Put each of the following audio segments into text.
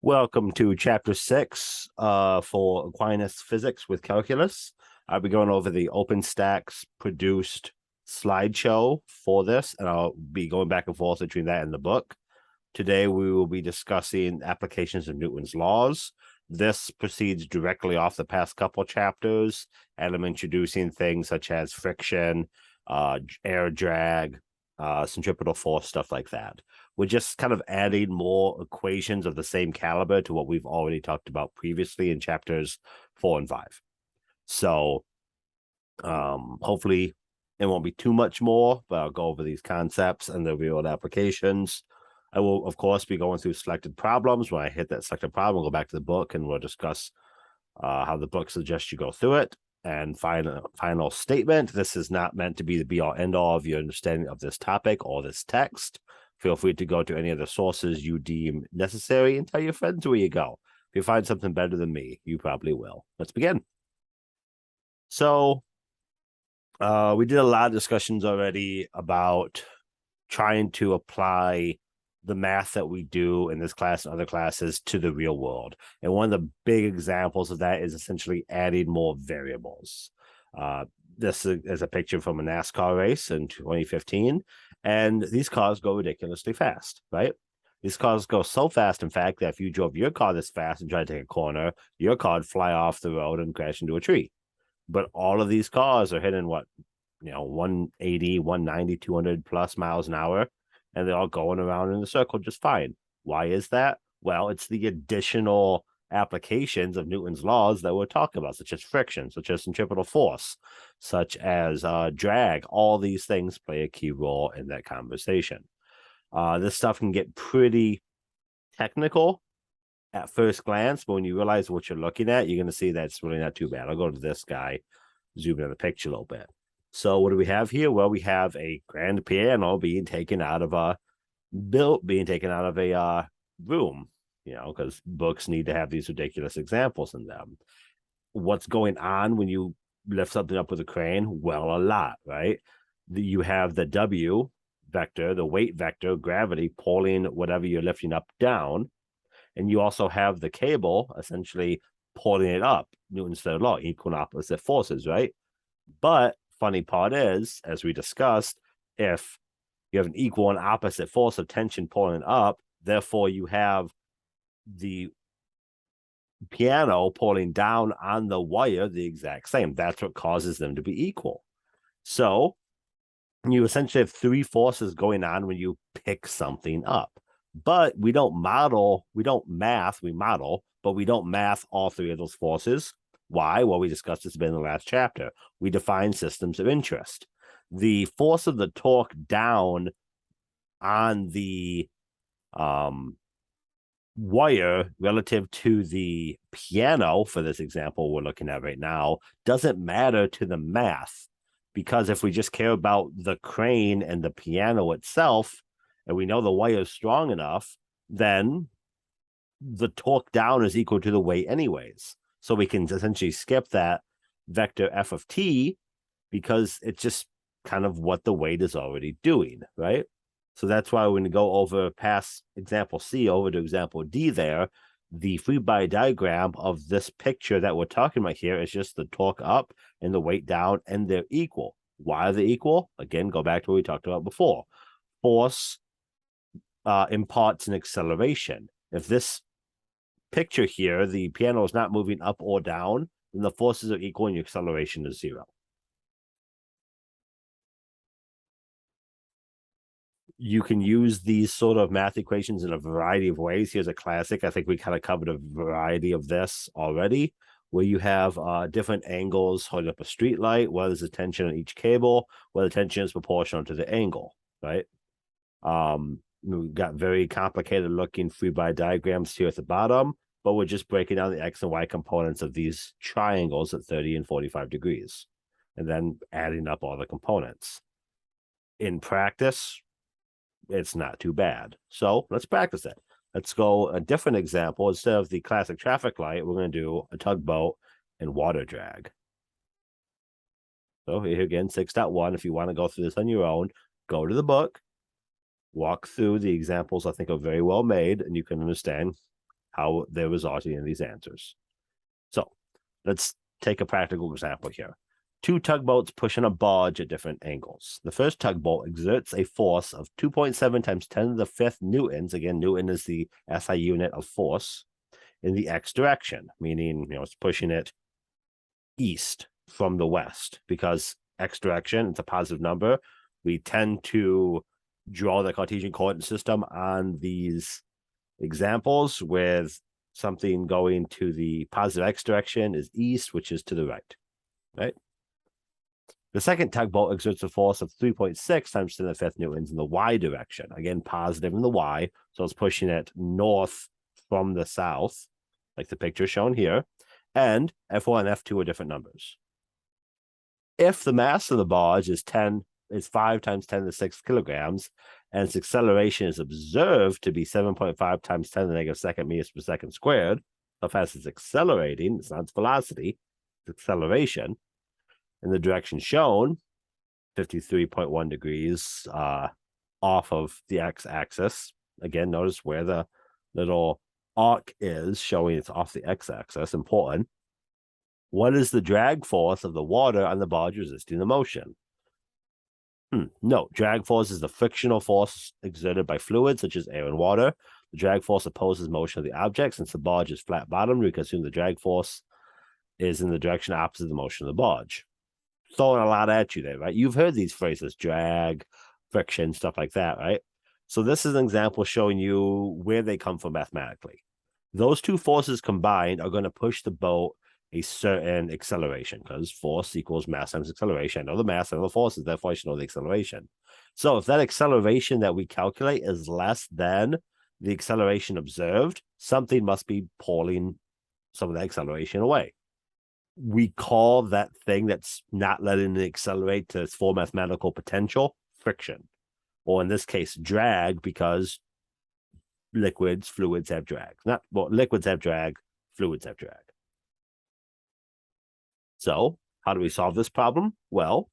Welcome to Chapter 6 for Aquinas Physics with Calculus. I'll be going over the OpenStax produced slideshow for this, and I'll be going back and forth between that and the book. Today, we will be discussing applications of Newton's laws. This proceeds directly off the past couple chapters, and I'm introducing things such as friction, air drag, centripetal force, stuff like that. We're just kind of adding more equations of the same caliber to what we've already talked about previously in chapters 4 and 5. So hopefully it won't be too much more, but I'll go over these concepts and the real applications. I will, of course, be going through selected problems. When I hit that selected problem, we'll go back to the book and we'll discuss how the book suggests you go through it. And final statement, this is not meant to be the be-all end-all of your understanding of this topic or this text. Feel free to go to any of the sources you deem necessary and tell your friends where you go. If you find something better than me, you probably will. Let's begin. So we did a lot of discussions already about trying to apply the math that we do in this class and other classes to the real world. And one of the big examples of that is essentially adding more variables. This is a picture from a NASCAR race in 2015. And these cars go ridiculously fast, right? These cars go so fast, in fact, that if you drove your car this fast and tried to take a corner, your car would fly off the road and crash into a tree. But all of these cars are hitting 180, 190, 200 plus miles an hour, and they're all going around in a circle just fine. Why is that? Well, it's the additional applications of Newton's laws that we're talking about, such as friction, such as centripetal force, such as drag. All these things play a key role in that conversation. This stuff can get pretty technical at first glance, but when you realize what you're looking at, you're going to see that it's really not too bad. I'll go to this guy, zoom in on the picture a little bit. So what do we have here? Well, we have a grand piano being taken out of a room, because books need to have these ridiculous examples in them. What's going on when you lift something up with a crane? Well, a lot, right? You have the W vector, the weight vector, gravity pulling whatever you're lifting up down. And you also have the cable essentially pulling it up. Newton's third law, equal and opposite forces, right? But funny part is, as we discussed, if you have an equal and opposite force of tension pulling up, therefore you have the piano pulling down on the wire the exact same. That's what causes them to be equal. So you essentially have three forces going on when you pick something up. But we don't math, we model, but we don't math all three of those forces. Why? Well, we discussed this a bit in the last chapter. We define systems of interest. The force of the torque down on the wire relative to the piano, for this example we're looking at right now, doesn't matter to the math, because if we just care about the crane and the piano itself, and we know the wire is strong enough, then the torque down is equal to the weight anyways. So we can essentially skip that vector f of t, because it's just kind of what the weight is already doing, right? So that's why when we go over past example C over to example D there, the free body diagram of this picture that we're talking about here is just the torque up and the weight down, and they're equal. Why are they equal? Again, go back to what we talked about before. Force imparts an acceleration. If this picture here, the piano is not moving up or down, then the forces are equal and your acceleration is zero. You can use these sort of math equations in a variety of ways. Here's a classic. I think we kind of covered a variety of this already, where you have different angles holding up a street light, where there's a tension on each cable, where the tension is proportional to the angle, right? We've got very complicated looking free body diagrams here at the bottom, but we're just breaking down the X and Y components of these triangles at 30 and 45 degrees, and then adding up all the components. In practice, it's not too bad. So let's practice it. Let's go a different example. Instead of the classic traffic light, we're going to do a tugboat and water drag. So here again, 6.1. If you want to go through this on your own, go to the book, walk through the examples I think are very well made, and you can understand how they're resulting in these answers. So let's take a practical example here. Two tugboats pushing a barge at different angles. The first tugboat exerts a force of 2.7 times 10 to the 5th newtons. Again, Newton is the SI unit of force in the x direction, meaning it's pushing it east from the west, because x direction, it's a positive number. We tend to draw the Cartesian coordinate system on these examples with something going to the positive x direction is east, which is to the right? The second tugboat exerts a force of 3.6 times 10 to the 5th newtons in the y direction. Again, positive in the y, so it's pushing it north from the south, like the picture shown here. And F1 and F2 are different numbers. If the mass of the barge is 5 times 10 to the 6 kilograms, and its acceleration is observed to be 7.5 times 10 to the negative second meters per second squared, how fast it's accelerating, it's not its velocity, it's acceleration, in the direction shown, 53.1 degrees off of the x-axis. Again, notice where the little arc is showing it's off the x-axis, important. What is the drag force of the water on the barge resisting the motion? No, drag force is the frictional force exerted by fluids such as air and water. The drag force opposes motion of the object. Since the barge is flat bottomed, we can assume the drag force is in the direction opposite the motion of the barge. Throwing a lot at you there, right? You've heard these phrases, drag, friction, stuff like that, right? So this is an example showing you where they come from mathematically. Those two forces combined are going to push the boat a certain acceleration, because force equals mass times acceleration. I know the mass, I know the forces, therefore I should know the acceleration. So if that acceleration that we calculate is less than the acceleration observed, something must be pulling some of that acceleration away. We call that thing that's not letting it accelerate to its full mathematical potential friction, or in this case, drag, because fluids have drag. Liquids have drag, fluids have drag. So how do we solve this problem? Well,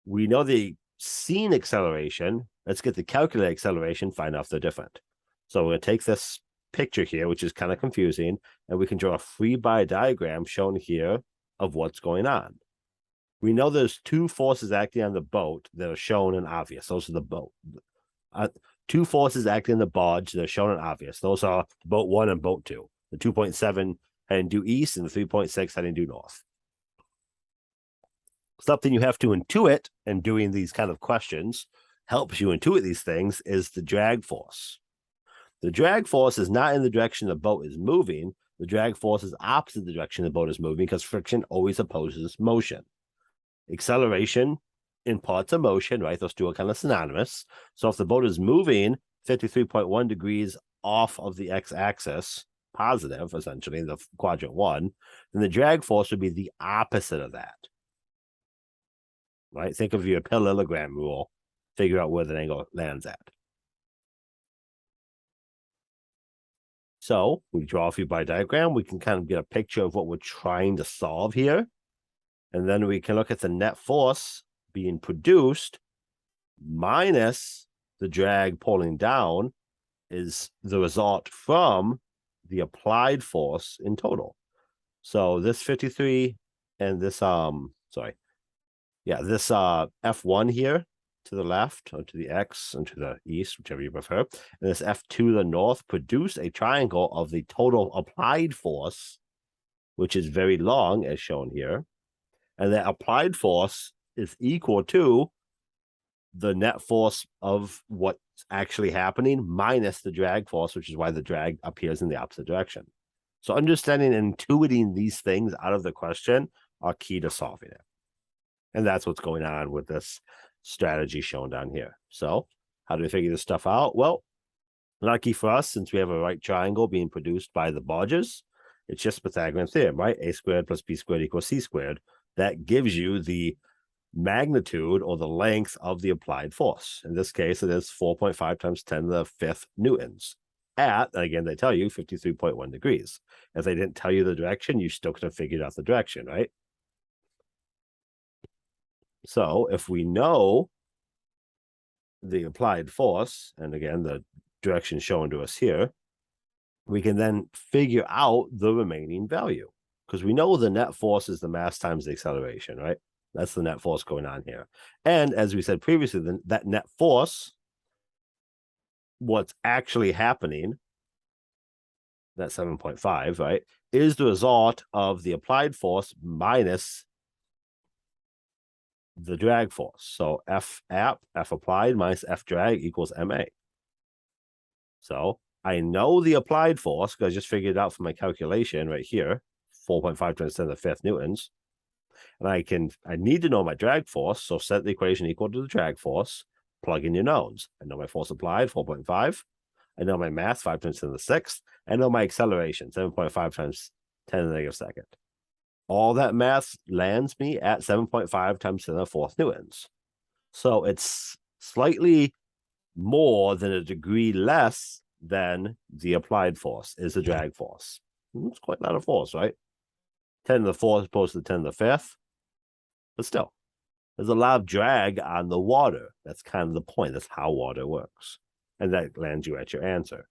we know the seen acceleration. Let's get the calculated acceleration, find out if they're different. So we're going to take this picture here, which is kind of confusing, and we can draw a free body diagram shown here of what's going on. We know there's two forces acting on the boat that are shown and obvious. Those are the boat. Two forces acting on the barge that are shown and obvious. Those are boat 1 and boat 2. The 2.7 heading due east and the 3.6 heading due north. Something you have to intuit in doing these kind of questions, helps you intuit these things, is the drag force. The drag force is not in the direction the boat is moving. The drag force is opposite the direction the boat is moving, because friction always opposes motion. Acceleration imparts a motion, right? Those two are kind of synonymous. So if the boat is moving 53.1 degrees off of the x-axis, positive, essentially, in the quadrant 1, then the drag force would be the opposite of that. Right? Think of your parallelogram rule. Figure out where the angle lands at. So we draw a free body diagram. We can kind of get a picture of what we're trying to solve here. And then we can look at the net force being produced minus the drag pulling down is the result from the applied force in total. So this 53 and this, this F1 here to the left, or to the X, and to the east, whichever you prefer, and this F2 to the north produce a triangle of the total applied force, which is very long, as shown here. And that applied force is equal to the net force of what's actually happening minus the drag force, which is why the drag appears in the opposite direction. So understanding and intuiting these things out of the question are key to solving it. And that's what's going on with this strategy shown down here. So how do we figure this stuff out? Well, lucky for us, since we have a right triangle being produced by the barges, it's just Pythagorean theorem, right? A squared plus b squared equals c squared. That gives you the magnitude or the length of the applied force. In this case, it is 4.5 times 10 to the 5th newtons at, again, they tell you 53.1 degrees. If they didn't tell you the direction, you still could have figured out the direction, right? So if we know the applied force, and again, the direction shown to us here, we can then figure out the remaining value, because we know the net force is the mass times the acceleration, right? That's the net force going on here. And as we said previously, that net force, what's actually happening, that 7.5, right, is the result of the applied force minus the drag force. So F applied minus F drag equals MA. So I know the applied force because I just figured it out from my calculation right here, 4.5 times 10 to the 5th newtons. And I need to know my drag force. So set the equation equal to the drag force, plug in your knowns. I know my force applied, 4.5. I know my mass, 5 times 10 to the 6th. I know my acceleration, 7.5 times 10 to the negative second. All that mass lands me at 7.5 times 10 to the 4th newtons. So it's slightly more than a degree less than the applied force is the drag force. It's quite a lot of force, right? 10 to the 4th opposed to 10 to the 5th. But still, there's a lot of drag on the water. That's kind of the point. That's how water works. And that lands you at your answer.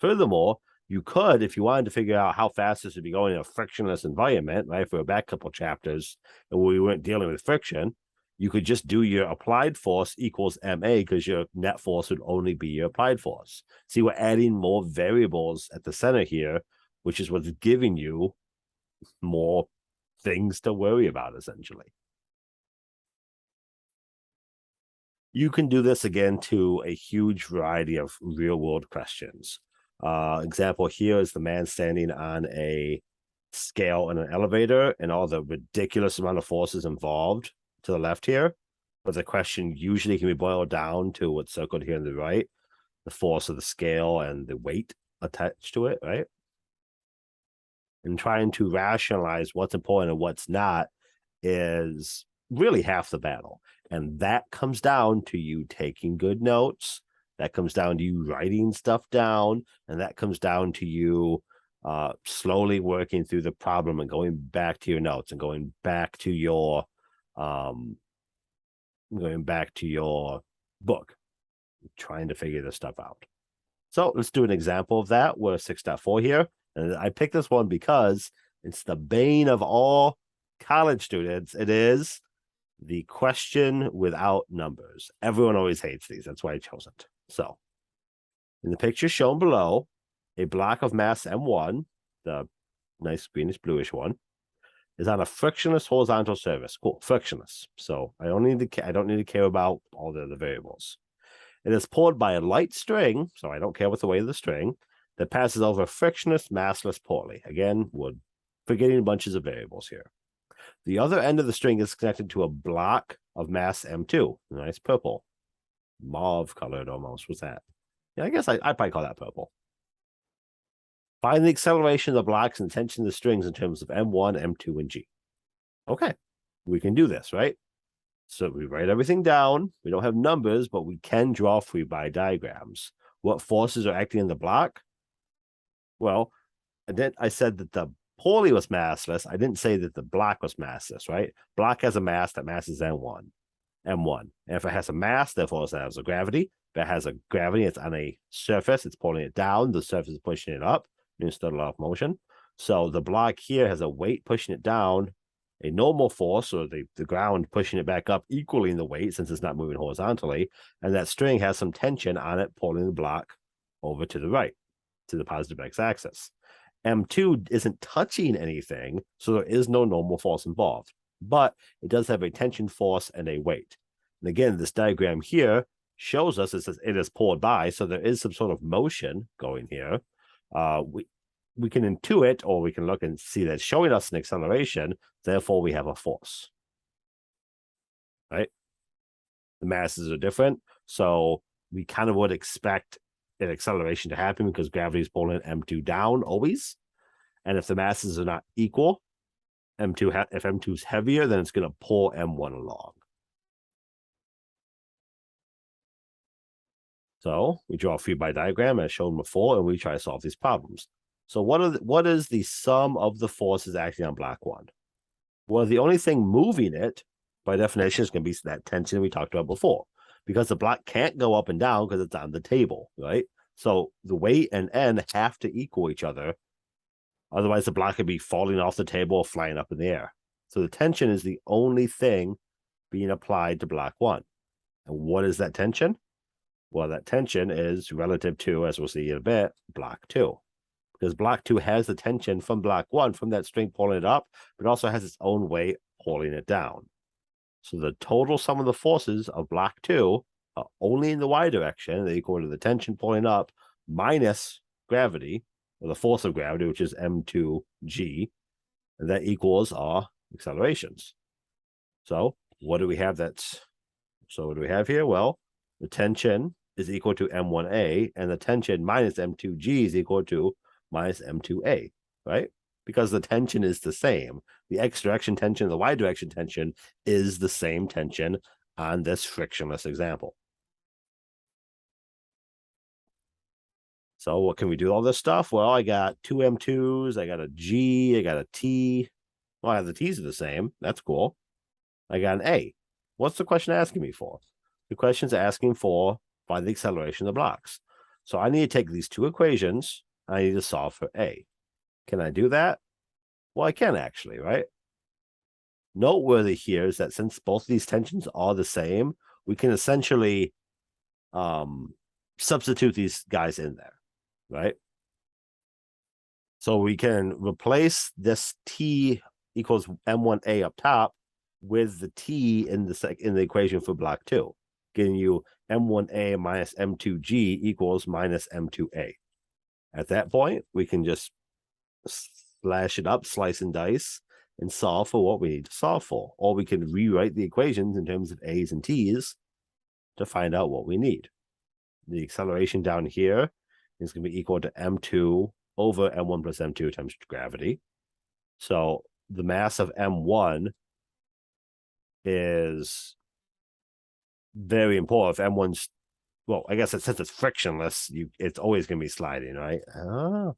Furthermore, you could, if you wanted to figure out how fast this would be going in a frictionless environment, right? For a back couple chapters, and we weren't dealing with friction, you could just do your applied force equals MA because your net force would only be your applied force. See, we're adding more variables at the center here, which is what's giving you more things to worry about, essentially. You can do this again to a huge variety of real-world questions. Example here is the man standing on a scale in an elevator and all the ridiculous amount of forces involved to the left here. But the question usually can be boiled down to what's circled here on the right, the force of the scale and the weight attached to it, right? And trying to rationalize what's important and what's not is really half the battle. And that comes down to you taking good notes. That comes down to you writing stuff down. And that comes down to you slowly working through the problem and going back to your notes and going back to your book, trying to figure this stuff out. So let's do an example of that. We're 6.4 here. And I picked this one because it's the bane of all college students. It is the question without numbers. Everyone always hates these. That's why I chose it. So in the picture shown below, a block of mass M1, the nice greenish bluish one, is on a frictionless horizontal surface. Cool, frictionless. So I don't need to care about all the other variables. It is pulled by a light string, so I don't care what the weight of the string, that passes over a frictionless, massless pulley. Again, we're forgetting bunches of variables here. The other end of the string is connected to a block of mass M2. Nice purple. Mauve colored almost. What's that? Yeah, I guess I'd probably call that purple. Find the acceleration of the blocks and tension of the strings in terms of M1, M2, and G. Okay, we can do this, right? So we write everything down. We don't have numbers, but we can draw free body diagrams. What forces are acting in the block? Well, I said that the pulley was massless. I didn't say that the block was massless, right? Block has a mass. That mass is M1. And if it has a mass, therefore it has a gravity. If it has a gravity, it's on a surface. It's pulling it down. The surface is pushing it up instead of motion. So the block here has a weight pushing it down, a normal force, or the ground pushing it back up, equaling the weight since it's not moving horizontally. And that string has some tension on it, pulling the block over to the right, to the positive x-axis. M2 isn't touching anything, so there is no normal force involved. But it does have a tension force and a weight. And again, this diagram here shows us it is pulled by, so there is some sort of motion going here. We can intuit, or we can look and see that it's showing us an acceleration, therefore we have a force. Right? The masses are different, so we kind of would expect an acceleration to happen because gravity is pulling M2 down always. And if the masses are not equal, if M2 is heavier, then it's going to pull M1 along. So we draw a free body diagram as shown before, and we try to solve these problems. So what is the sum of the forces acting on block one? Well, the only thing moving it, by definition, is going to be that tension we talked about before. because the block can't go up and down because it's on the table, right? So the weight and N have to equal each other. Otherwise, the block could be falling off the table or flying up in the air. So the tension is the only thing being applied to block 1. And what is that tension? Well, that tension is relative to, as we'll see in a bit, block 2. Because block 2 has the tension from block 1, from that string pulling it up, but also has its own weight pulling it down. So the total sum of the forces of block 2 are only in the y direction. They equal to the tension pulling up minus gravity, or the force of gravity, which is m2g, and that equals our accelerations. So what do we have what do we have here? Well, the tension is equal to m1a, and the tension minus m2g is equal to minus m2a, right? Because the tension is the same. The x direction tension, the y direction tension is the same tension on this frictionless example. So what can we do all this stuff? Well, I got 2 m2s, I got a g, I got a t. Well, I have the t's are the same. That's cool. I got an a. What's the question asking me for? The question's asking for by the acceleration of the blocks. So I need to take these two equations. I need to solve for a. Can I do that? Well, I can actually, right? Noteworthy here is that since both these tensions are the same, we can essentially substitute these guys in there, right? So we can replace this t equals m1a up top with the t in the equation for block 2, getting you m1a minus m2g equals minus m2a. At that point, we can just slash it up, slice and dice, and solve for what we need to solve for. Or we can rewrite the equations in terms of a's and t's to find out what we need. The acceleration down here is going to be equal to m2 over m1 plus m2 times gravity. So the mass of m1 is very important. If m1's, well, I guess since it's frictionless, it's always going to be sliding, right? Oh,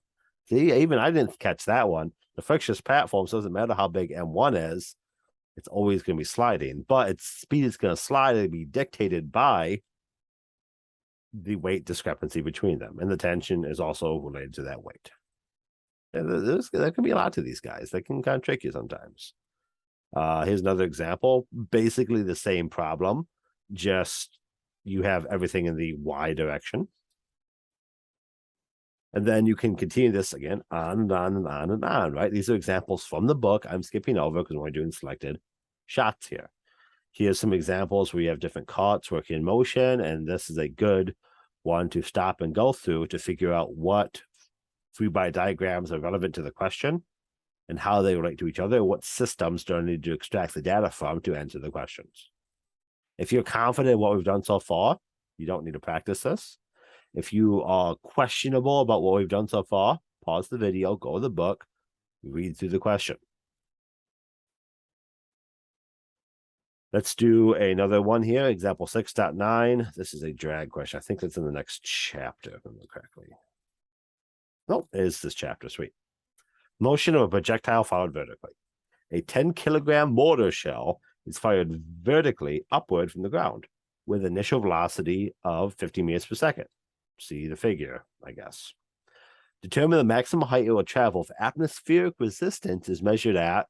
see, even I didn't catch that one. The frictionless platforms, doesn't matter how big m1 is, it's always going to be sliding, but its speed is going to slide and be dictated by the weight discrepancy between them, and the tension is also related to that weight. There can be a lot to these guys. They can kind of trick you sometimes. Here's another example, basically the same problem, just you have everything in the y direction. And then you can continue this again on and on and on and on, right? These are examples from the book. I'm skipping over because we're doing selected shots here. Here's some examples where you have different carts working in motion, and this is a good one to stop and go through to figure out what free-body diagrams are relevant to the question and how they relate to each other, what systems do I need to extract the data from to answer the questions. If you're confident in what we've done so far, you don't need to practice this. If you are questionable about what we've done so far, pause the video, go to the book, read through the question. Let's do another one here, example 6.9. This is a drag question. I think that's in the next chapter, if I remember correctly. No, it is this chapter, sweet. Motion of a projectile followed vertically. A 10-kilogram mortar shell is fired vertically upward from the ground with initial velocity of 50 meters per second. See the figure, I guess. Determine the maximum height it will travel if atmospheric resistance is measured at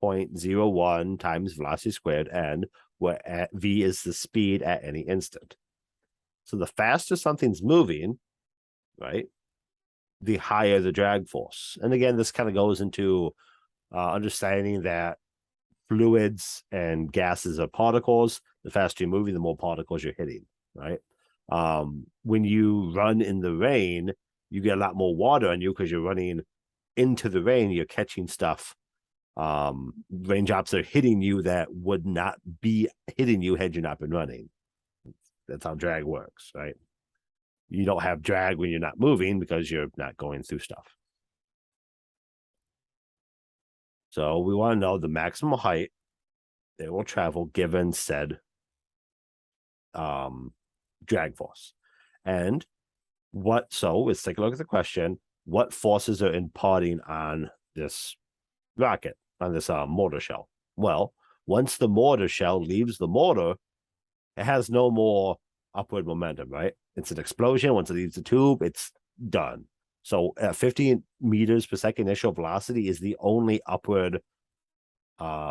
0.01 times velocity squared n, where v is the speed at any instant. So the faster something's moving, right, the higher the drag force. And again, this kind of goes into understanding that fluids and gases are particles. The faster you're moving, the more particles you're hitting, right? When you run in the rain, you get a lot more water on you because you're running into the rain, you're catching stuff. Raindrops are hitting you that would not be hitting you had you not been running. That's how drag works, right? You don't have drag when you're not moving because you're not going through stuff. So we want to know the maximum height they will travel given said drag force. And let's take a look at the question. What forces are imparting on this rocket, on this mortar shell? Well, once the mortar shell leaves the mortar it has no more upward momentum, right? It's an explosion. Once it leaves the tube, it's done. So at 15 meters per second initial velocity is the only upward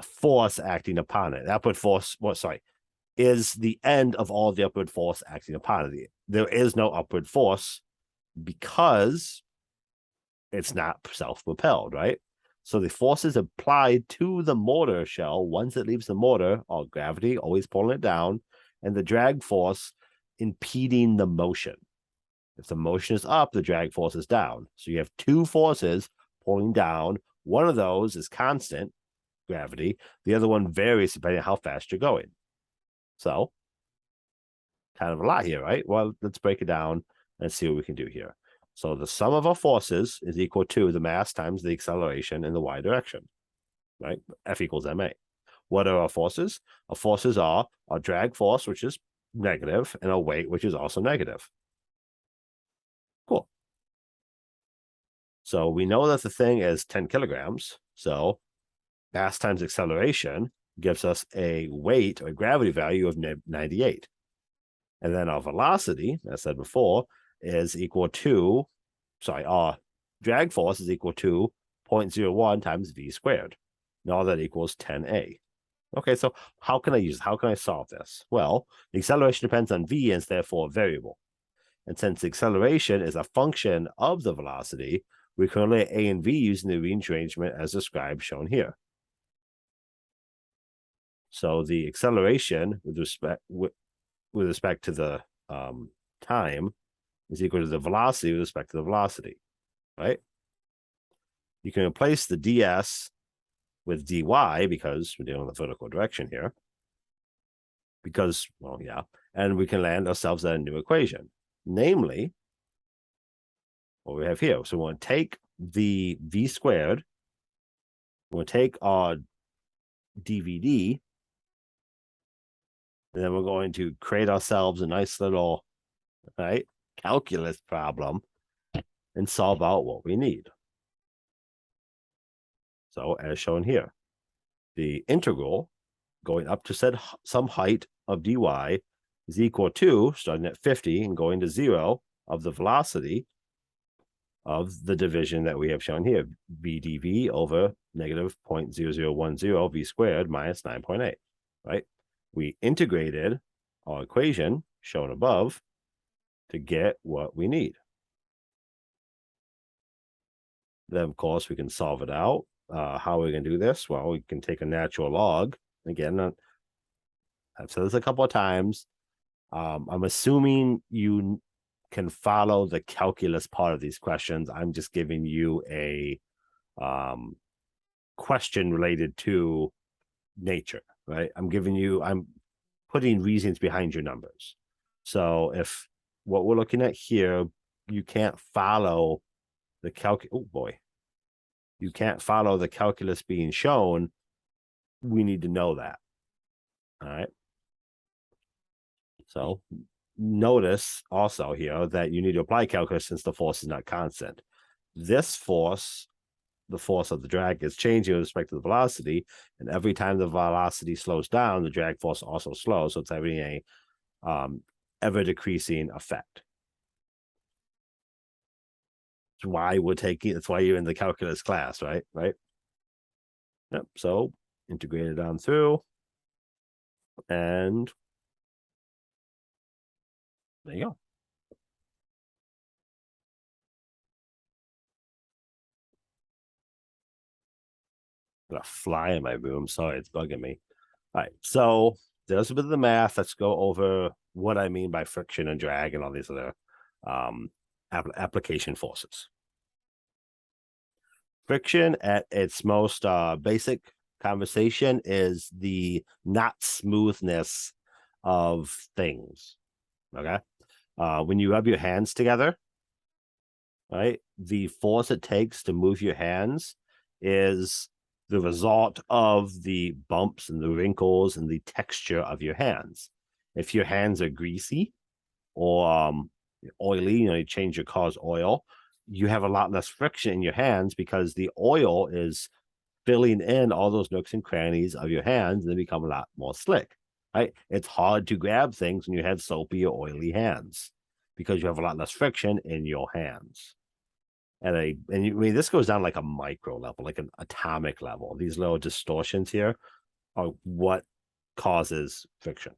force acting upon it. The upward force, is the end of all the upward force acting upon it. There is no upward force because it's not self-propelled, right? So the forces applied to the motor shell once it leaves the motor, or gravity always pulling it down, and the drag force impeding the motion. If the motion is up, the drag force is down. So you have two forces pulling down. One of those is constant, gravity. The other one varies depending on how fast you're going. So, kind of a lot here, right? Well, let's break it down and see what we can do here. So the sum of our forces is equal to the mass times the acceleration in the y direction, right? F equals ma. What are our forces? Our forces are our drag force, which is negative, and our weight, which is also negative. Cool. So we know that the thing is 10 kilograms. So mass times acceleration gives us a weight or gravity value of 98. And then our velocity, as I said before, is equal to, our drag force is equal to 0.01 times v squared. And all that equals 10a. Okay, so how can I use it? How can I solve this? Well, the acceleration depends on v and is therefore a variable. And since the acceleration is a function of the velocity, we can relate a and v using the rearrangement as described, shown here. So the acceleration with respect to the time is equal to the velocity with respect to the velocity, right? You can replace the ds with dy because we're dealing with the vertical direction here. Because, well, yeah, and we can land ourselves at a new equation, namely what we have here. So we want to take the v squared, we'll take our dvd, and then we're going to create ourselves a nice little, right, calculus problem and solve out what we need. So as shown here, the integral going up to some height of dy is equal to, starting at 50 and going to 0, of the velocity of the division that we have shown here, v dv over negative 0.0010 v squared minus 9.8, right? We integrated our equation shown above to get what we need. Then, of course, we can solve it out. How are we going to do this? Well, we can take a natural log. Again, I've said this a couple of times. I'm assuming you can follow the calculus part of these questions. I'm just giving you a question related to nature, right? I'm putting reasons behind your numbers. So if what we're looking at here, you can't follow the you can't follow the calculus being shown. We need to know that. All right. So notice also here that you need to apply calculus since the force is not constant. This force, the force of the drag, is changing with respect to the velocity, and every time the velocity slows down, the drag force also slows. So it's having a ever decreasing effect. That's why we're taking. That's why you're in the calculus class, right? Right. Yep. So integrate it on through, and there you go. I'm gonna fly in my room. Sorry, it's bugging me. All right, so there's a bit of the math. Let's go over what I mean by friction and drag and all these other application forces. Friction at its most basic conversation is the not smoothness of things. Okay. When you rub your hands together, right, the force it takes to move your hands is the result of the bumps and the wrinkles and the texture of your hands. If your hands are greasy or oily, you change your car's oil, you have a lot less friction in your hands because the oil is filling in all those nooks and crannies of your hands and they become a lot more slick. right? It's hard to grab things when you have soapy or oily hands because you have a lot less friction in your hands. I mean, this goes down like a micro level, like an atomic level. These little distortions here are what causes friction.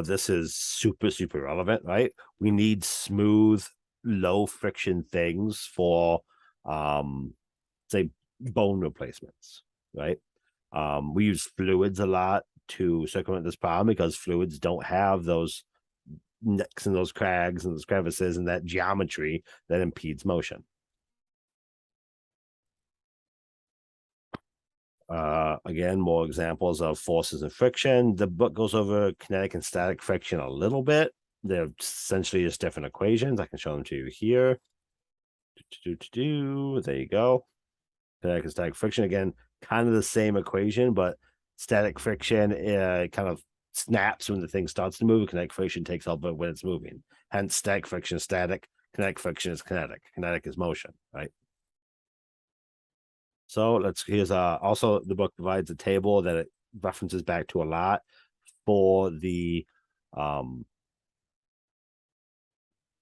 This is super, super relevant, right? We need smooth, low friction things for, say, bone replacements, right? We use fluids a lot to circumvent this problem because fluids don't have those nicks and those crags and those crevices and that geometry that impedes motion. Again, more examples of forces and friction. The book goes over kinetic and static friction a little bit. They're essentially just different equations. I can show them to you here. There you go. Kinetic and static friction, again, kind of the same equation, but static friction kind of snaps when the thing starts to move. Kinetic friction takes over when it's moving. Hence, static friction is static. Kinetic friction is kinetic. Kinetic is motion, right? So here's also the book provides a table that it references back to a lot for the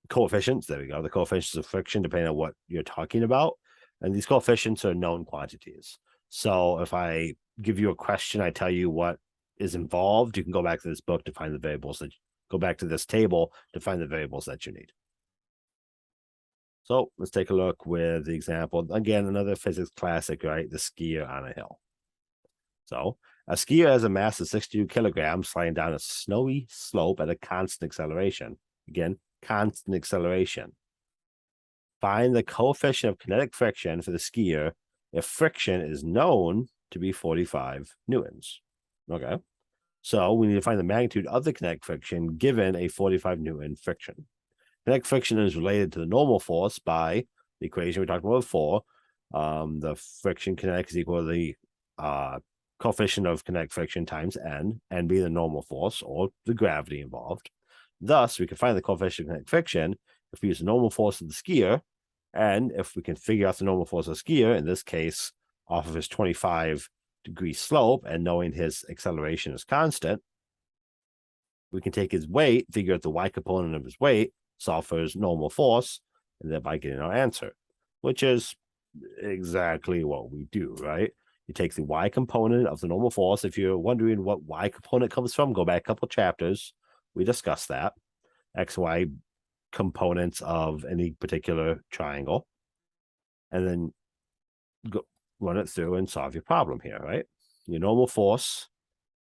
coefficients. There we go. The coefficients of friction, depending on what you're talking about. And these coefficients are known quantities. So if I give you a question, I tell you what is involved, you can go back to this book to find the variables go back to this table to find the variables that you need. So let's take a look with the example. Again, another physics classic, right? The skier on a hill. So a skier has a mass of 62 kilograms sliding down a snowy slope at a constant acceleration. Again, constant acceleration. Find the coefficient of kinetic friction for the skier if friction is known to be 45 newtons. Okay. So we need to find the magnitude of the kinetic friction given a 45 Newton friction. Kinetic friction is related to the normal force by the equation we talked about before. The friction kinetic is equal to the coefficient of kinetic friction times n being the normal force or the gravity involved. Thus, we can find the coefficient of kinetic friction if we use the normal force of the skier, and if we can figure out the normal force of the skier, in this case, off of his 25-degree slope, and knowing his acceleration is constant, we can take his weight, figure out the y component of his weight, solve for his normal force, and thereby getting our answer, which is exactly what we do, right? You take the y component of the normal force. If you're wondering what y component comes from, go back a couple chapters. We discussed that. X, y components of any particular triangle. And then go run it through and solve your problem here, right? Your normal force,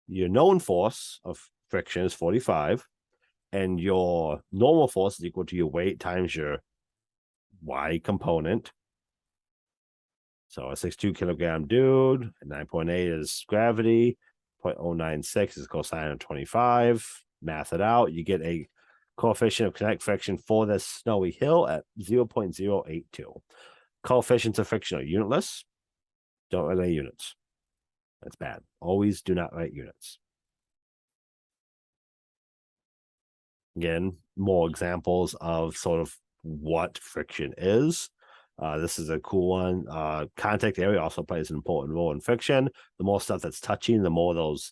your known force of friction is 45. And your normal force is equal to your weight times your y component. So a 62 kilogram dude, 9.8 is gravity, 0.096 is cosine of 25. Math it out. You get a coefficient of kinetic friction for this snowy hill at 0.082. Coefficients of friction are unitless. Don't relay units. That's bad. Always do not write units. Again, more examples of sort of what friction is. This is a cool one. Contact area also plays an important role in friction. The more stuff that's touching, the more those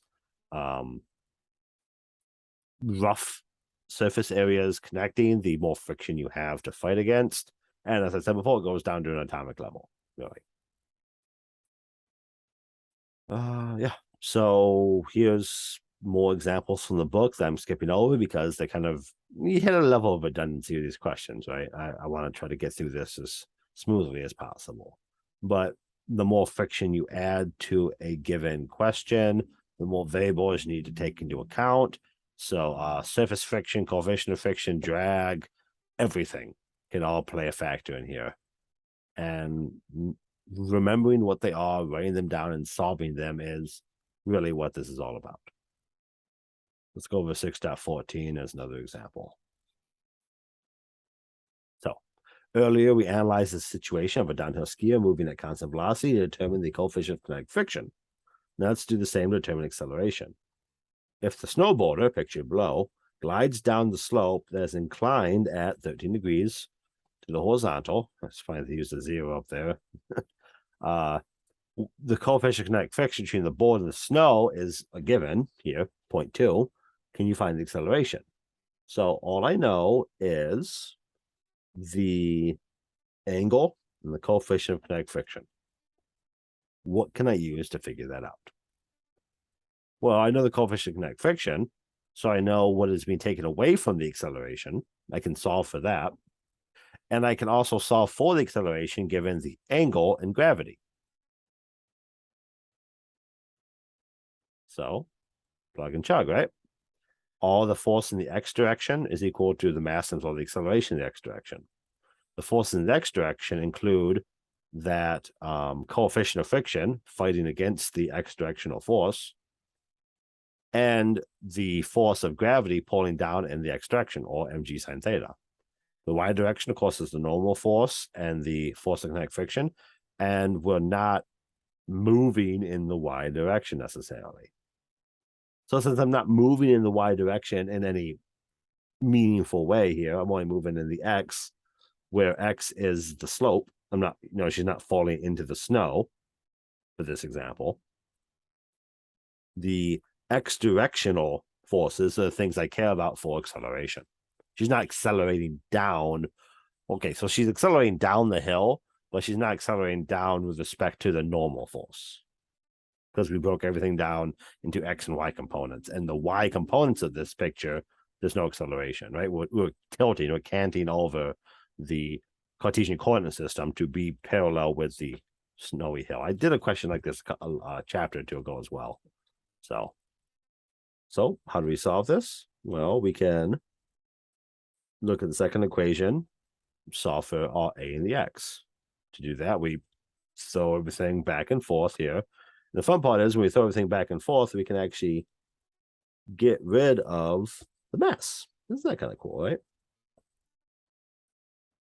rough surface areas connecting, the more friction you have to fight against. And as I said before, it goes down to an atomic level, really. Yeah. So here's more examples from the book that I'm skipping over because they kind of you hit a level of redundancy of these questions, right? I want to try to get through this as smoothly as possible. But the more friction you add to a given question, the more variables you need to take into account. So surface friction, coefficient of friction, drag, everything can all play a factor in here. And remembering what they are, writing them down, and solving them is really what this is all about. Let's go over 6.14 as another example. So earlier, we analyzed the situation of a downhill skier moving at constant velocity to determine the coefficient of kinetic friction. Now let's do the same to determine acceleration. If the snowboarder, pictured below, glides down the slope that is inclined at 13 degrees to the horizontal, that's fine if they use a 0 up there, The coefficient of kinetic friction between the board and the snow is a given here, 0.2. Can you find the acceleration? So all I know is the angle and the coefficient of kinetic friction. What can I use to figure that out? Well, I know the coefficient of kinetic friction, so I know what is being taken away from the acceleration. I can solve for that. And I can also solve for the acceleration given the angle and gravity. So plug and chug, right? All the force in the x direction is equal to the mass times all the acceleration in the x direction. The force in the x direction include that coefficient of friction fighting against the x directional force and the force of gravity pulling down in the x direction, or mg sine theta. The y direction, of course, is the normal force and the force of kinetic friction, and we're not moving in the y direction necessarily. So since I'm not moving in the y direction in any meaningful way here, I'm only moving in the x, where x is the slope. I'm not, she's not falling into the snow for this example. The x directional forces are the things I care about for acceleration. She's not accelerating down. Okay, so she's accelerating down the hill, but she's not accelerating down with respect to the normal force, because we broke everything down into x and y components. And the y components of this picture, there's no acceleration, right? We're tilting, we're canting over the Cartesian coordinate system to be parallel with the snowy hill. I did a question like this a chapter or two ago as well. So how do we solve this? Well, we can look at the second equation, solve for our a and the x. To do that, we throw everything back and forth here. The fun part is when we throw everything back and forth, we can actually get rid of the mess. Isn't that kind of cool, right?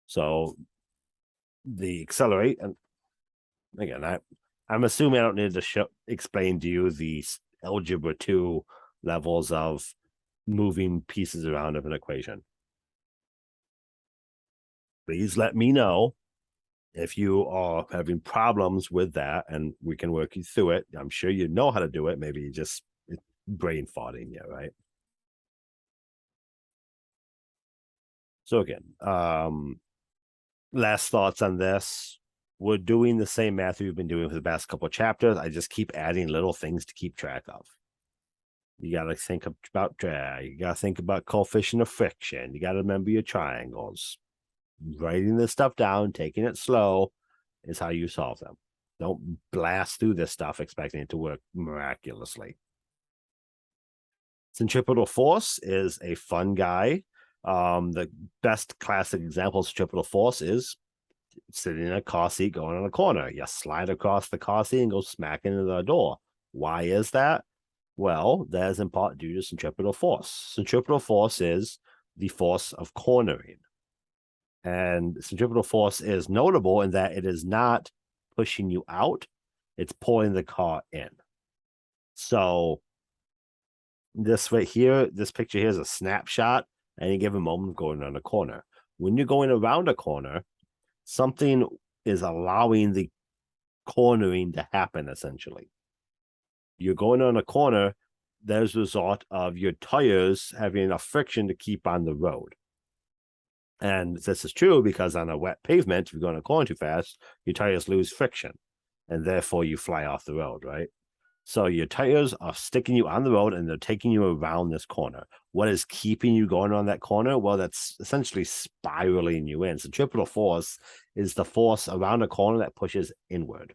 So the accelerate, and again, I'm assuming I don't need to explain to you the algebra 2 levels of moving pieces around of an equation. Please let me know if you are having problems with that, and we can work you through it. I'm sure you know how to do it. Maybe you just brain farting you, right? So again, last thoughts on this. We're doing the same math we've been doing for the past couple of chapters. I just keep adding little things to keep track of. You got to think about drag. You got to think about coefficient of friction. You got to remember your triangles. Writing this stuff down, taking it slow is how you solve them. Don't blast through this stuff expecting it to work miraculously. Centripetal force is a fun guy. The best classic example of centripetal force is sitting in a car seat going on a corner. You slide across the car seat and go smack into the door. Why is that? Well, that is in part due to centripetal force. Centripetal force is the force of cornering. And centripetal force is notable in that it is not pushing you out, it's pulling the car in. So this right here, this picture here is a snapshot at any given moment of going around a corner. When you're going around a corner, something is allowing the cornering to happen, essentially. You're going on a corner, there's a result of your tires having enough friction to keep on the road. And this is true because on a wet pavement, if you're going to corner too fast, your tires lose friction, and therefore you fly off the road, right? So your tires are sticking you on the road and they're taking you around this corner. What is keeping you going on that corner? Well, that's essentially spiraling you in. Centripetal force is the force around a corner that pushes inward.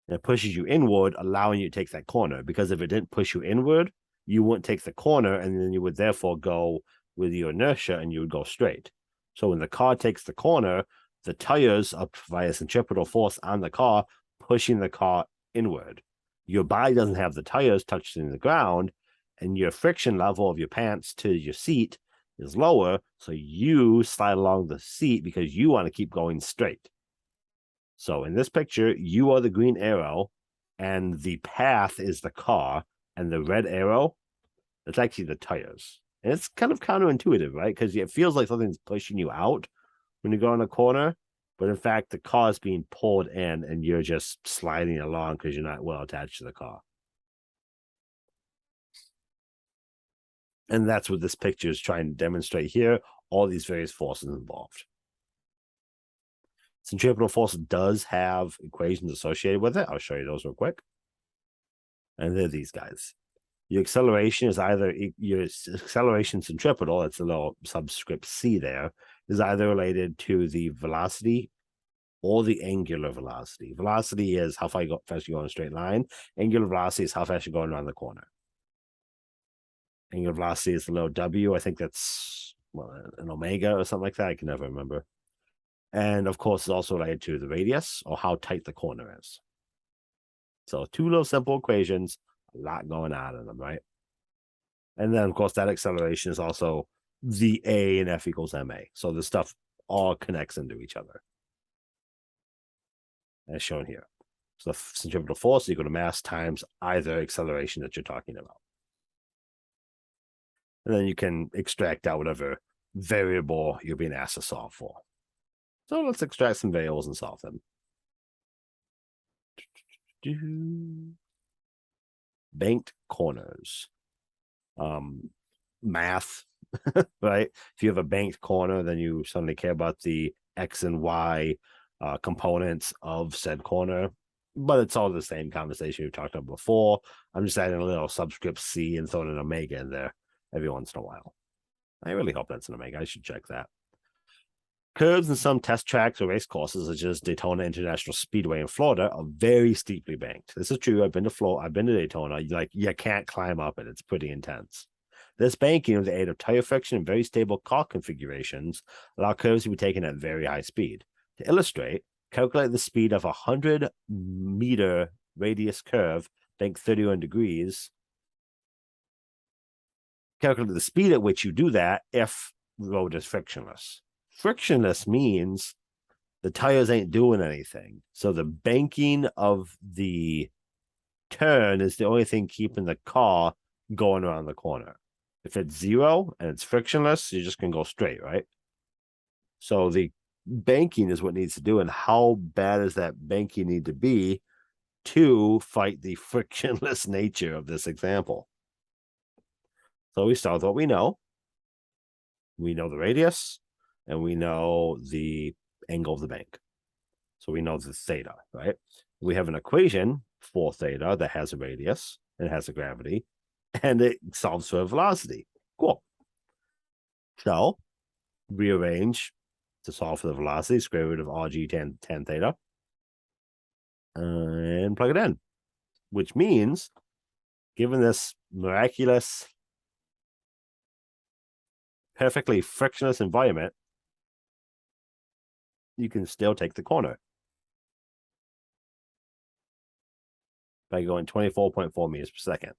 And it pushes you inward, allowing you to take that corner. Because if it didn't push you inward, you wouldn't take the corner, and then you would therefore go with your inertia and you would go straight. So when the car takes the corner, the tires are via centripetal force on the car, pushing the car inward. Your body doesn't have the tires touching the ground, and your friction level of your pants to your seat is lower, so you slide along the seat because you want to keep going straight. So in this picture, you are the green arrow, and the path is the car, and the red arrow, it's actually the tires. And it's kind of counterintuitive, right? Because it feels like something's pushing you out when you go in a corner, but in fact, the car is being pulled in and you're just sliding along because you're not well attached to the car. And that's what this picture is trying to demonstrate here, all these various forces involved. Centripetal force does have equations associated with it. I'll show you those real quick. And they're these guys. Your acceleration is either your acceleration centripetal, it's a little subscript C there, is either related to the velocity or the angular velocity. Velocity is how fast you go in a straight line. Angular velocity is how fast you're going around the corner. Angular velocity is the little W. I think that's an omega or something like that. I can never remember. And of course, it's also related to the radius or how tight the corner is. So two little simple equations, a lot going on in them, right? And then, of course, that acceleration is also the A and F equals ma. So the stuff all connects into each other, as shown here. So the centripetal force is equal to mass times either acceleration that you're talking about. And then you can extract out whatever variable you're being asked to solve for. So let's extract some variables and solve them. Banked corners. Math, right? If you have a banked corner, then you suddenly care about the X and Y components of said corner. But it's all the same conversation we talked about before. I'm just adding a little subscript C and throwing an omega in there every once in a while. I really hope that's an omega. I should check that. Curves in some test tracks or race courses, such as Daytona International Speedway in Florida, are very steeply banked. This is true. I've been to Daytona. You can't climb up it. It's pretty intense. This banking, with the aid of tire friction and very stable car configurations, allow curves to be taken at very high speed. To illustrate, calculate the speed of a 100-meter radius curve banked 31 degrees. Calculate the speed at which you do that if the road is frictionless. Frictionless means the tires ain't doing anything. So the banking of the turn is the only thing keeping the car going around the corner. If it's zero and it's frictionless, you're just going to go straight, right? So the banking is what needs to do. And how bad does that banking need to be to fight the frictionless nature of this example? So we start with what we know. We know the radius, and we know the angle of the bank. So we know the theta, right? We have an equation for theta that has a radius and has a gravity, and it solves for velocity. Cool. So rearrange to solve for the velocity, square root of RG tan theta, and plug it in, which means, given this miraculous, perfectly frictionless environment, you can still take the corner by going 24.4 meters per second.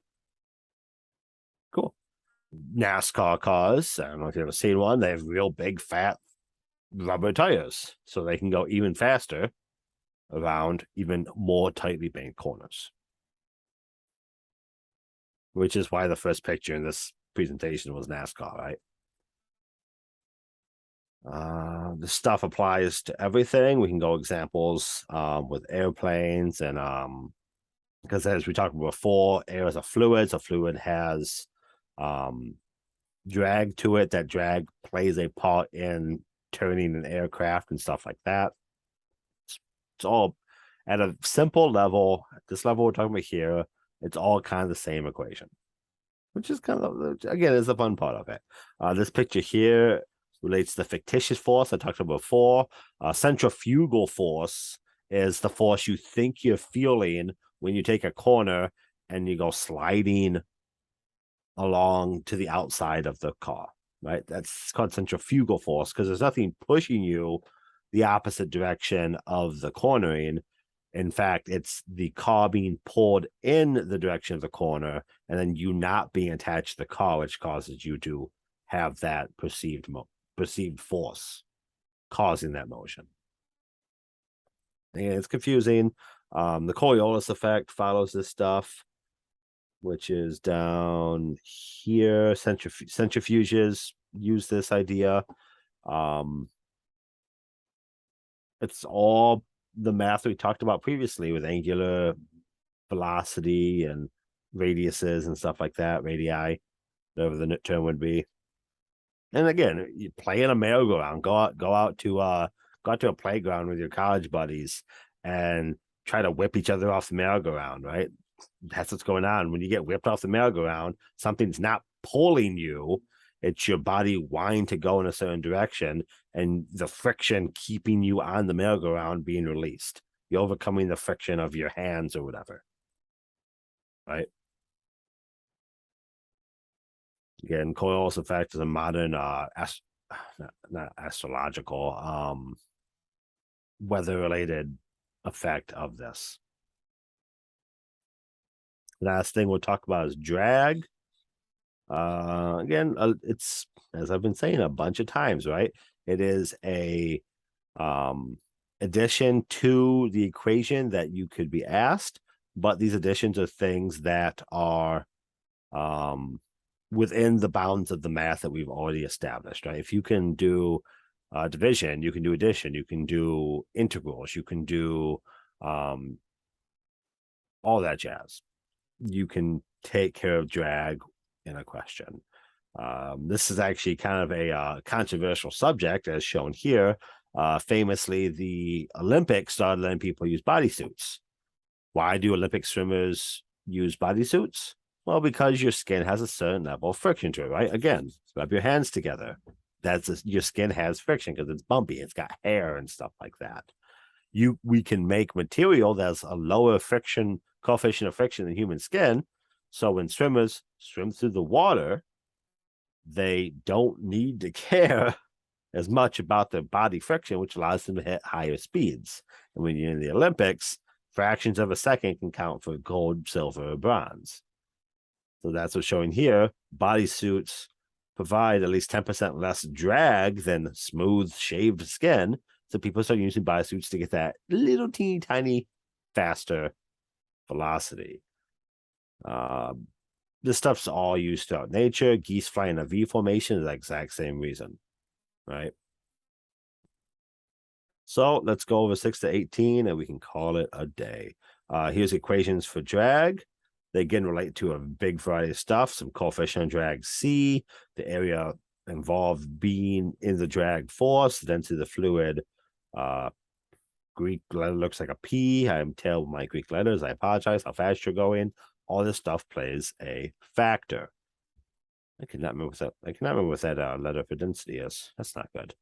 Cool. NASCAR cars, I don't know if you've ever seen one, they have real big, fat rubber tires, so they can go even faster around even more tightly banked corners. Which is why the first picture in this presentation was NASCAR, right? This stuff applies to everything. We can go examples with airplanes and because as we talked about before, air is a fluid, so fluid has drag to it. That drag plays a part in turning an aircraft and stuff like that. It's all at a simple level. At this level we're talking about here, it's all kind of the same equation, which is kind of, again, is the fun part of it. This picture here relates to the fictitious force I talked about before. Centrifugal force is the force you think you're feeling when you take a corner and you go sliding along to the outside of the car, right? That's called centrifugal force because there's nothing pushing you the opposite direction of the cornering. In fact, it's the car being pulled in the direction of the corner and then you not being attached to the car, which causes you to have that perceived force causing that motion. And it's confusing. The Coriolis effect follows this stuff, which is down here. Centrifuges use this idea. It's all the math we talked about previously with angular velocity and radiuses and stuff like that, radii, whatever the term would be. And again, you play in a merry-go-round, go out to a playground with your college buddies and try to whip each other off the merry-go-round, right? That's what's going on. When you get whipped off the merry-go-round, something's not pulling you. It's your body wanting to go in a certain direction and the friction keeping you on the merry-go-round being released. You're overcoming the friction of your hands or whatever, right? Again, Coyle's effect is a modern not astrological, weather related effect of this. Last thing we'll talk about is drag. Again, it's, as I've been saying a bunch of times, right? It is a addition to the equation that you could be asked, but these additions are things that are within the bounds of the math that we've already established, right? If you can do division, you can do addition, you can do integrals, you can do all that jazz. You can take care of drag in a question. This is actually kind of a controversial subject, as shown here. Famously, the Olympics started letting people use bodysuits. Why do Olympic swimmers use bodysuits? Well, because your skin has a certain level of friction to it, right? Again, rub your hands together. Your skin has friction because it's bumpy. It's got hair and stuff like that. We can make material that's a lower friction coefficient of friction than human skin. So when swimmers swim through the water, they don't need to care as much about their body friction, which allows them to hit higher speeds. And when you're in the Olympics, fractions of a second can count for gold, silver, or bronze. So that's what's showing here. Bodysuits provide at least 10% less drag than smooth shaved skin. So people start using bodysuits to get that little teeny tiny faster velocity. This stuff's all used throughout nature. Geese fly in a V formation is the exact same reason, right? So let's go over 6 to 18 and we can call it a day. Here's equations for drag. They again relate to a big variety of stuff. Some coefficient of drag C, the area involved being in the drag force, the density of the fluid. Greek letter looks like a P. I'm terrible with my Greek letters. I apologize. How fast you're going. All this stuff plays a factor. I cannot remember what that. I cannot remember what that letter for density is. That's not good.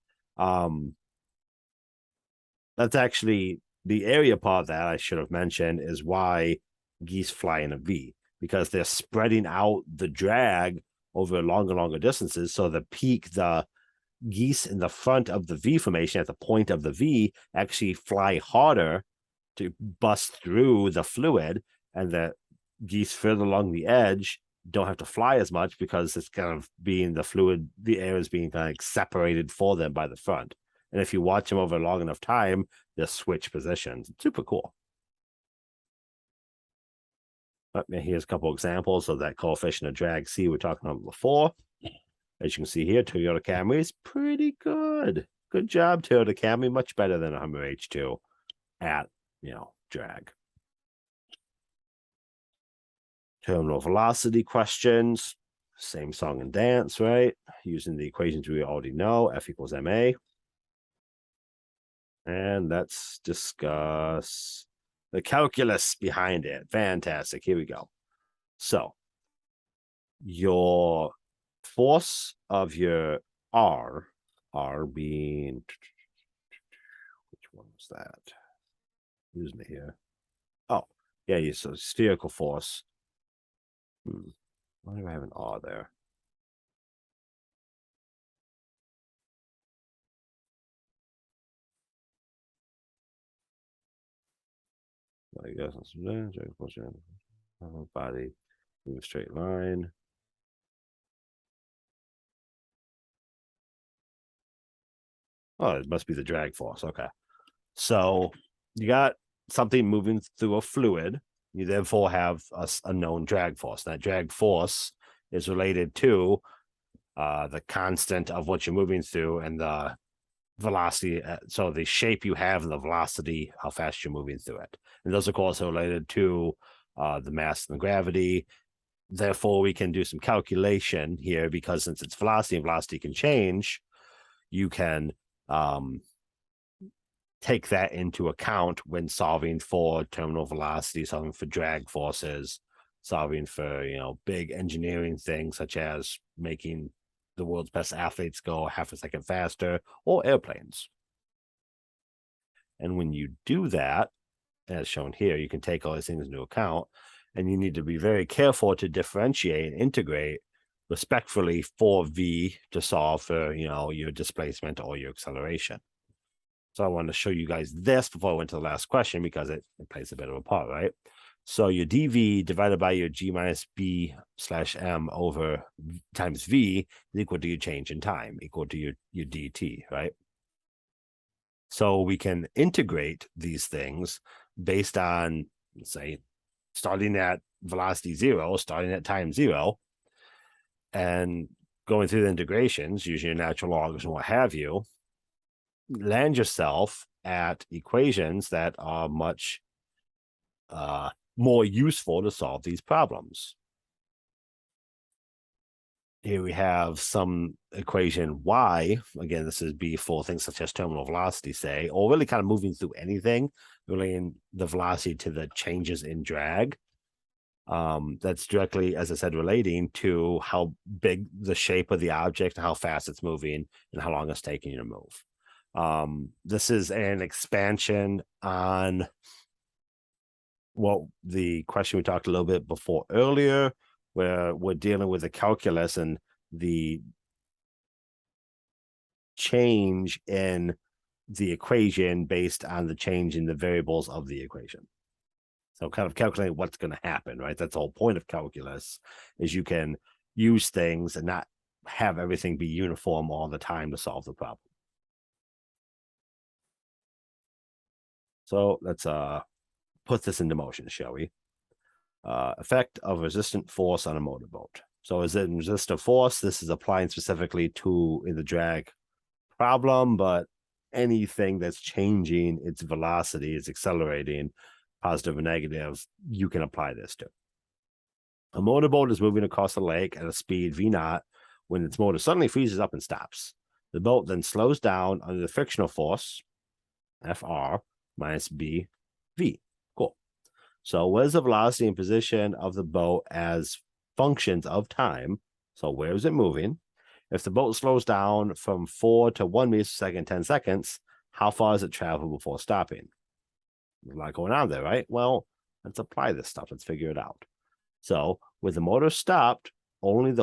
That's actually the area part that I should have mentioned is why geese fly in a V, because they're spreading out the drag over longer distances. So the geese in the front of the V formation at the point of the V actually fly harder to bust through the fluid, and the geese further along the edge don't have to fly as much because it's kind of being the fluid, the air is being kind of separated for them by the front. And if you watch them over a long enough time, they'll switch positions. It's super cool. But here's a couple examples of that coefficient of drag C we're talking about before. As you can see here, Toyota Camry is pretty good. Good job, Toyota Camry. Much better than a Hummer H2 at, drag. Terminal velocity questions. Same song and dance, right? Using the equations we already know, F equals ma. And let's discuss the calculus behind it. Fantastic. Here we go. So your force of your R being, which one was that? Excuse me here. Oh, yeah, so spherical force. Why do I have an R there? I guess body in a straight line. Oh, it must be the drag force. Okay. So you got something moving through a fluid. You therefore have a known drag force. That drag force is related to the constant of what you're moving through and the velocity, so the shape you have and the velocity, how fast you're moving through it. And those, of course, are related to the mass and the gravity. Therefore, we can do some calculation here, because since it's velocity and velocity can change, you can take that into account when solving for terminal velocity, solving for drag forces, solving for, big engineering things such as making the world's best athletes go half a second faster, or airplanes. And when you do that, as shown here, you can take all these things into account, and you need to be very careful to differentiate and integrate respectfully for V to solve for, your displacement or your acceleration. So I wanted to show you guys this before I went to the last question, because it plays a bit of a part, right? So your dv divided by your g minus b slash m over times v is equal to your change in time, equal to your dt, right? So we can integrate these things based on, say, starting at velocity 0, starting at time 0, and going through the integrations using your natural logs and what have you, land yourself at equations that are much more useful to solve these problems. Here we have some equation y. Again, this is b for things such as terminal velocity, say, or really kind of moving through anything relating the velocity to the changes in drag. That's directly, as I said, relating to how big the shape of the object, how fast it's moving, and how long it's taking you to move. This is an expansion on the question we talked a little bit before earlier, where we're dealing with the calculus and the change in the equation based on the change in the variables of the equation. So kind of calculate what's going to happen, right? That's the whole point of calculus, is you can use things and not have everything be uniform all the time to solve the problem. So let's put this into motion, shall we? Effect of resistant force on a motorboat. So is it resistant force? This is applying specifically to the drag problem, but anything that's changing its velocity, is accelerating, positive or negative, you can apply this to. A motorboat is moving across a lake at a speed v0 when its motor suddenly freezes up and stops. The boat then slows down under the frictional force, Fr minus b v. Cool. So what is the velocity and position of the boat as functions of time? So where is it moving? If the boat slows down from 4 to 1 meters per second, 10 seconds, how far does it travel before stopping? There's a lot going on there, right? Well, let's apply this stuff. Let's figure it out. So with the motor stopped, the only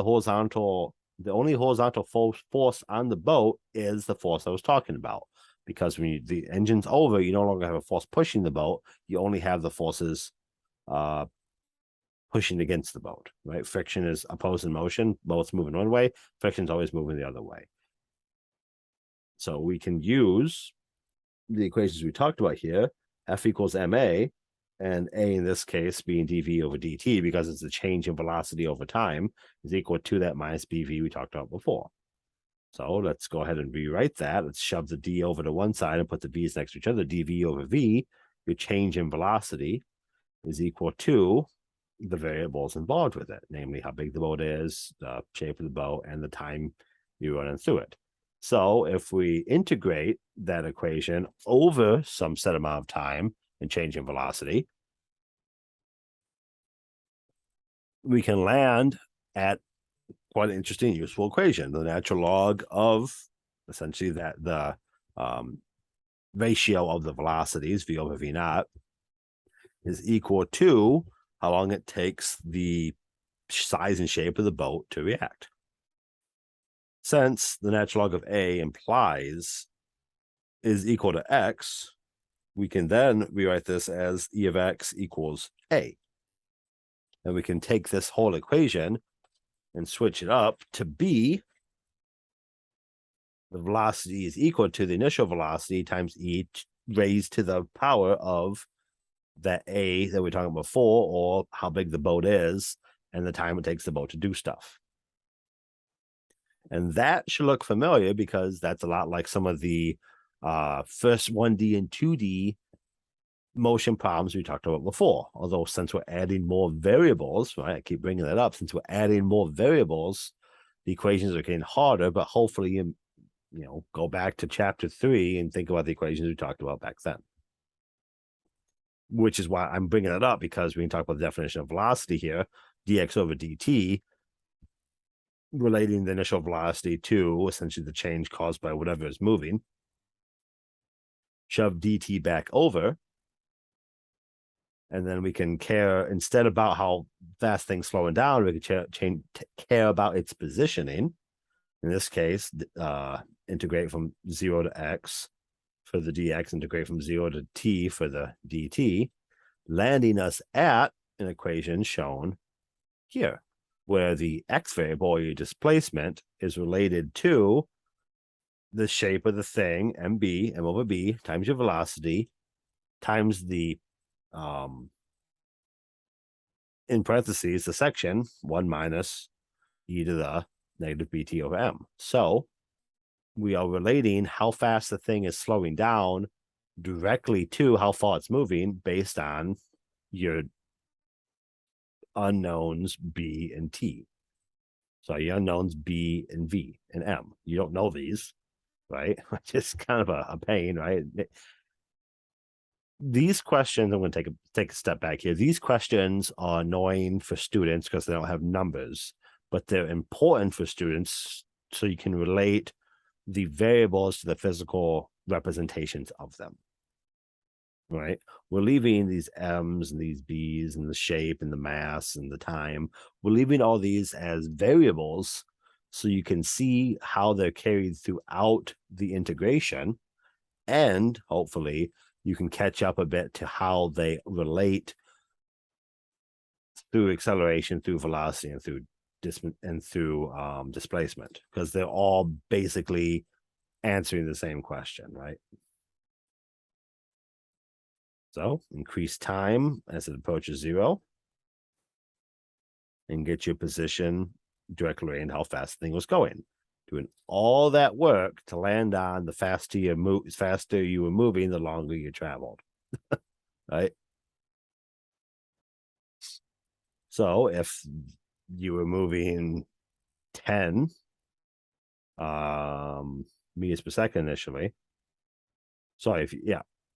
horizontal force on the boat is the force I was talking about. Because when the engine's over, you no longer have a force pushing the boat. You only have the forces pushing against the boat, right? Friction is opposing motion. Boat's moving one way. Friction's always moving the other way. So we can use the equations we talked about here, F equals ma, and a in this case being dv over dt, because it's a change in velocity over time, is equal to that minus bv we talked about before. So let's go ahead and rewrite that. Let's shove the d over to one side and put the v's next to each other. dv over v, your change in velocity, is equal to the variables involved with it, namely how big the boat is, the shape of the boat, and the time you're running through it. So if we integrate that equation over some set amount of time and change in velocity, we can land at quite an interesting, useful equation. The natural log of essentially the ratio of the velocities, v over v naught, is equal to how long it takes the size and shape of the boat to react. Since the natural log of a implies is equal to x, we can then rewrite this as e of x equals a. And we can take this whole equation and switch it up to be the velocity is equal to the initial velocity times e raised to the power of that a that we were talking about before, or how big the boat is and the time it takes the boat to do stuff. And that should look familiar because that's a lot like some of the first 1D and 2D motion problems we talked about before. Although since we're adding more variables, right? I keep bringing that up. Since we're adding more variables, the equations are getting harder, but hopefully you go back to chapter 3 and think about the equations we talked about back then. Which is why I'm bringing it up, because we can talk about the definition of velocity here, dx over dt, relating the initial velocity to essentially the change caused by whatever is moving. Shove dt back over, and then we can care, instead about how fast things slowing down, we can care about its positioning. In this case, integrate from 0 to x for the dx, integrate from 0 to t for the dt, landing us at an equation shown here, where the x variable, or your displacement, is related to the shape of the thing, m over b, times your velocity, times the, in parentheses, the section, 1 minus e to the negative bt over m. So we are relating how fast the thing is slowing down directly to how far it's moving based on your unknowns b and t. So your unknowns b and v and m. You don't know these, right? Which is kind of a pain, right? These questions, I'm going to take a step back here. These questions are annoying for students because they don't have numbers, but they're important for students so you can relate the variables to the physical representations of them. Right? We're leaving these m's and these b's and the shape and the mass and the time. We're leaving all these as variables so you can see how they're carried throughout the integration, and hopefully you can catch up a bit to how they relate through acceleration, through velocity, and through displacement, because they're all basically answering the same question, right? So increase time as it approaches 0 and get your position directly in how fast the thing was going. Doing all that work to land on the faster you were moving, the longer you traveled. Right? So if you were moving 10 meters per second initially, sorry,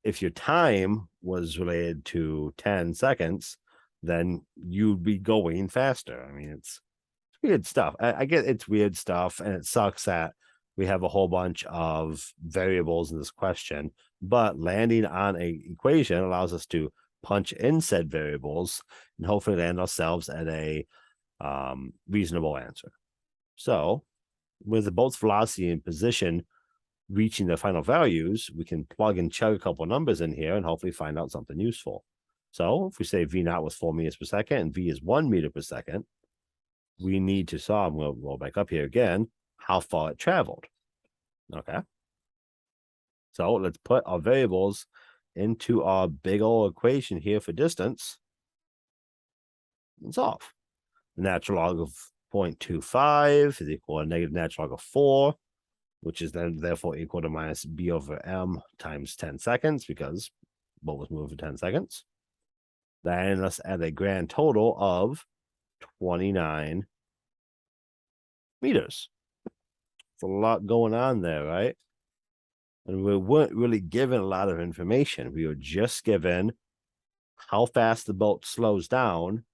if your time was related to 10 seconds, then you'd be going faster. I mean, it's weird stuff. I get it's weird stuff, and it sucks that we have a whole bunch of variables in this question, but landing on a equation allows us to punch in said variables and hopefully land ourselves at a reasonable answer. So with the boat's velocity and position reaching their final values, we can plug and chug a couple numbers in here and hopefully find out something useful. So if we say v naught was 4 meters per second and v is 1 meter per second, we need to solve, we'll roll back up here again, how far it traveled. Okay. So let's put our variables into our big old equation here for distance and solve. The natural log of 0.25 is equal to negative natural log of 4, which is then therefore equal to minus b over m times 10 seconds, because boat was moving for 10 seconds. Then let's add a grand total of 29 meters. It's a lot going on there, right? And we weren't really given a lot of information. We were just given how fast the boat slows down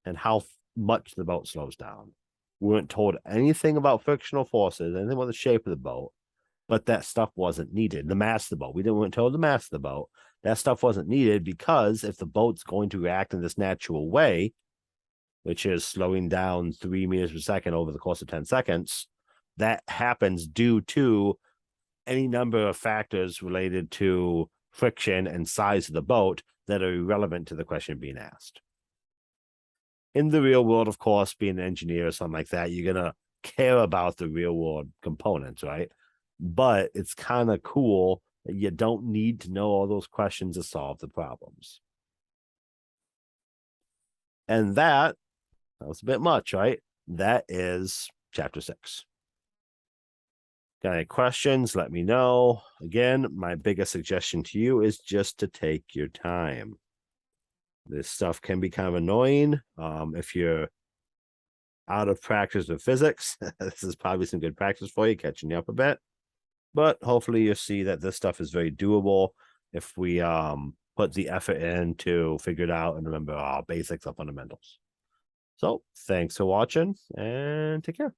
and how much the boat slows down. We weren't told anything about frictional forces, anything about the shape of the boat, but that stuff wasn't needed. The mass of the boat, we weren't told the mass of the boat. That stuff wasn't needed because if the boat's going to react in this natural way, which is slowing down 3 meters per second over the course of 10 seconds, that happens due to any number of factors related to friction and size of the boat that are irrelevant to the question being asked. In the real world, of course, being an engineer or something like that, you're going to care about the real world components, right? But it's kind of cool that you don't need to know all those questions to solve the problems. And that was a bit much, right? That is chapter 6. Got any questions? Let me know. Again, my biggest suggestion to you is just to take your time. This stuff can be kind of annoying. If you're out of practice with physics, this is probably some good practice for you, catching you up a bit. But hopefully you'll see that this stuff is very doable if we put the effort in to figure it out and remember our basics of fundamentals. So thanks for watching and take care.